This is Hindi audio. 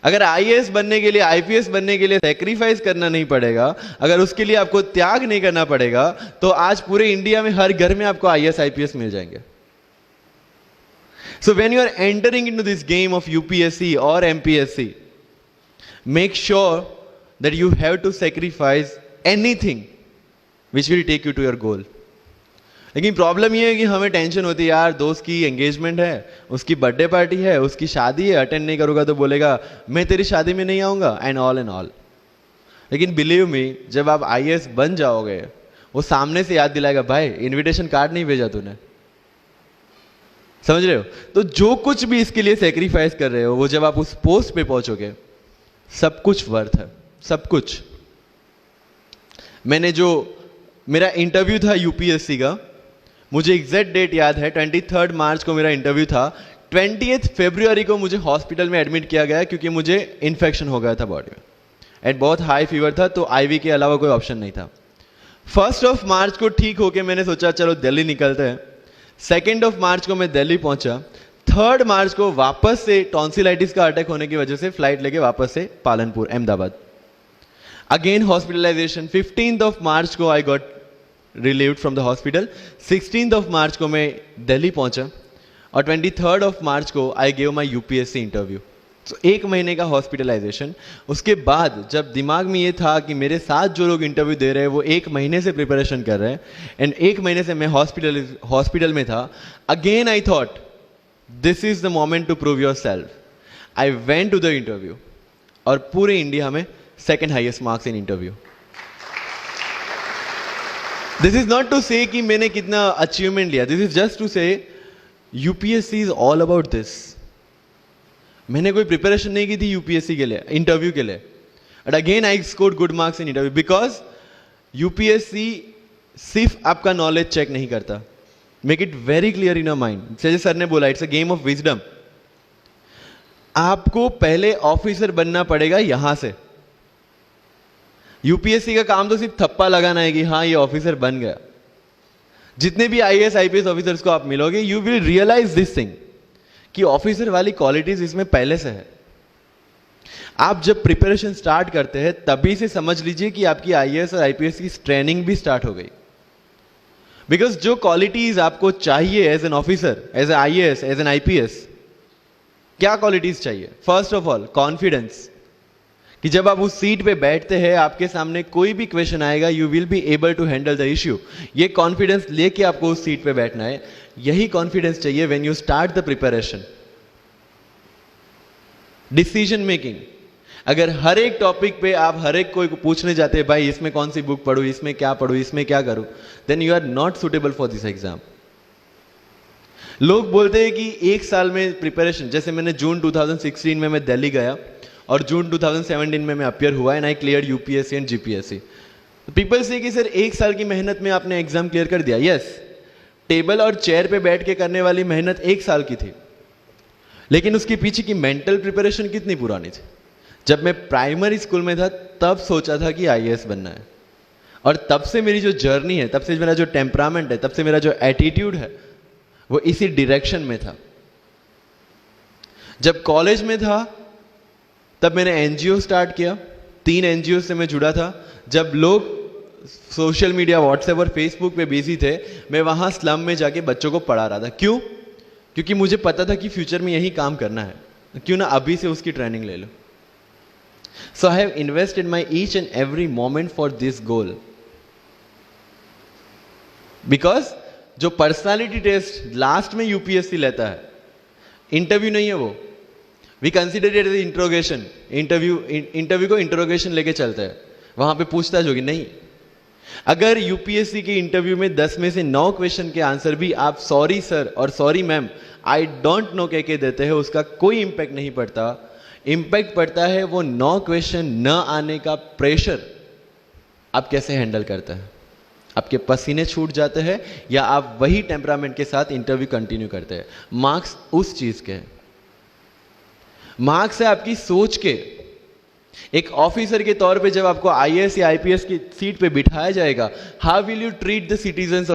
अगर आईएएस बनने के लिए, आईपीएस बनने के लिए सैक्रिफाइस करना नहीं पड़ेगा, अगर उसके लिए आपको त्याग नहीं करना पड़ेगा, तो आज पूरे इंडिया में हर घर में आपको आईएएस आईपीएस मिल जाएंगे. So when you are entering into this game of UPSC or MPSC, make sure that you have to sacrifice anything which will take you to your goal. लेकिन प्रॉब्लम ये है कि हमें टेंशन होती है, यार दोस्त की एंगेजमेंट है, उसकी बर्थडे पार्टी है, उसकी शादी है, अटेंड नहीं करूंगा तो बोलेगा मैं तेरी शादी में नहीं आऊंगा, एंड ऑल. लेकिन बिलीव मी, जब आप आईएएस बन जाओगे, वो सामने से याद दिलाएगा, भाई इनविटेशन कार्ड नहीं भेजा तूने. समझ रहे हो? तो जो कुछ भी इसके लिए सेक्रीफाइस कर रहे हो, वो जब आप उस पोस्ट पे पहुंचोगे, सब कुछ वर्थ है, सब कुछ. मैंने जो मेरा इंटरव्यू था यूपीएससी का, मुझे एग्जैक्ट डेट याद है, 23 मार्च को मेरा इंटरव्यू था. 20 फरवरी को मुझे हॉस्पिटल में एडमिट किया गया क्योंकि मुझे इन्फेक्शन हो गया था बॉडी में, एंड बहुत हाई फीवर था, तो आईवी के अलावा कोई ऑप्शन नहीं था. 1 मार्च को ठीक होके मैंने सोचा चलो दिल्ली निकलते हैं. 2 मार्च को मैं दिल्ली पहुंचा. 3 मार्च को वापस से टॉन्सिलाइटिस का अटैक होने की वजह से फ्लाइट लेके वापस से Palanpur, Ahmedabad. Again hospitalisation. 15 March को I got relieved from the hospital. 16 March को मैं दिल्ली पहुंचा, और 23 मार्च को I gave my UPSC interview. तो 1 महीने का हॉस्पिटलाइजेशन. उसके बाद जब दिमाग में ये था कि मेरे साथ जो लोग इंटरव्यू दे रहे हैं वो 1 महीने से प्रिपरेशन कर रहे हैं, एंड 1 महीने से मैं हॉस्पिटल में था, again I thought this is the moment to prove yourself. I went to the interview, और पूरे इंडिया में 2nd highest marks in interview. This is not to say कि मैंने कितना अचीवमेंट लिया, this is just to say UPSC is all about this. मैंने कोई प्रिपरेशन नहीं की थी यूपीएससी के लिए, इंटरव्यू के लिए, but again I scored good marks in interview, because UPSC सिर्फ आपका नॉलेज चेक नहीं करता. Make it very clear in your mind. जैसे सर ने बोला, it's a game of wisdom. आपको पहले ऑफिसर बनना पड़ेगा यहां से. यूपीएससी का काम तो सिर्फ थप्पा लगाना है कि हाँ ये ऑफिसर बन गया. जितने भी आईएएस आईपीएस ऑफिसर्स को आप मिलोगे, you will realise this thing कि ऑफिसर वाली क्वालिटीज इसमें पहले से है. आप जब प्रिपरेशन स्टार्ट करते हैं तभी से समझ लीजिए कि आपकी आईएएस और आईपीएस की ट्रेनिंग भी स्टार्ट हो गई. बिकॉज जो क्वालिटीज आपको चाहिए as an officer, as a IAS, as an IPS, क्या क्वालिटीज चाहिए? फर्स्ट ऑफ ऑल कॉन्फिडेंस, कि जब आप उस सीट पे बैठते हैं, आपके सामने कोई भी क्वेश्चन आएगा, you will be able to handle the issue. ये कॉन्फिडेंस लेके आपको उस सीट पे बैठना है. यही कॉन्फिडेंस चाहिए when you start the preparation. Decision making. अगर हर एक टॉपिक पे आप हर एक कोई को पूछने जाते हैं, भाई इसमें कौन सी बुक पढ़ूं, इसमें क्या पढ़ूं, इसमें क्या करूं, then you are not suitable for this exam. लोग बोलते हैं कि 1 साल में प्रिपरेशन, जैसे मैंने जून 2016 में मैं दिल्ली गया, और जून 2017 में मैं अपियर हुआ, and I clear UPSC and GPSC. People से कि सर 1 साल की मेहनत में आपने एग्जाम क्लियर कर दिया. यस, टेबल और चेयर पे बैठ के करने वाली मेहनत 1 साल की थी, लेकिन उसके पीछे की मेंटल प्रिपरेशन कितनी पुरानी थी. जब मैं प्राइमरी स्कूल में था तब सोचा था कि आईएएस बनना है, और तब से मेरी जो जर्नी है, तब से मेरा जो टेम्परामेंट है, तब से मेरा जो एटीट्यूड है, वो इसी डायरेक्शन में था. जब कॉलेज में था तब मैंने एनजीओ स्टार्ट किया. 3 एनजीओ से मैं जुड़ा था. जब लोग सोशल मीडिया, व्हाट्सएप और फेसबुक पे बिजी थे, मैं वहां स्लम में जाके बच्चों को पढ़ा रहा था. क्यों? क्योंकि मुझे पता था कि फ्यूचर में यही काम करना है, क्यों ना अभी से उसकी ट्रेनिंग ले लो. So I have invested my each and every moment for this goal. Because जो पर्सनालिटी टेस्ट लास्ट में यूपीएससी लेता है, इंटरव्यू नहीं है वो. We consider it as interrogation. Interview को इंट्रोगेशन लेके चलते हैं, वहां पे पूछताछ होगी नहीं. अगर यूपीएससी के इंटरव्यू में 10 में से 9 क्वेश्चन के आंसर भी आप सॉरी सर और sorry ma'am, I don't know कह के देते हैं, उसका कोई इंपैक्ट नहीं पड़ता. इंपैक्ट पड़ता है वो 9 क्वेश्चन न आने का प्रेशर आप कैसे हैंडल करते हैं. आपके पसीने छूट जाते हैं या आप वही टेम्परामेंट के साथ इंटरव्यू कंटिन्यू करते हैं. मार्क्स उस चीज के हैं. मार्क्स है आपकी सोच के. एक ऑफिसर के तौर पे जब आपको आईएएस या आईपीएस की सीट पे बिठाया जाएगा, how will you treat the citizens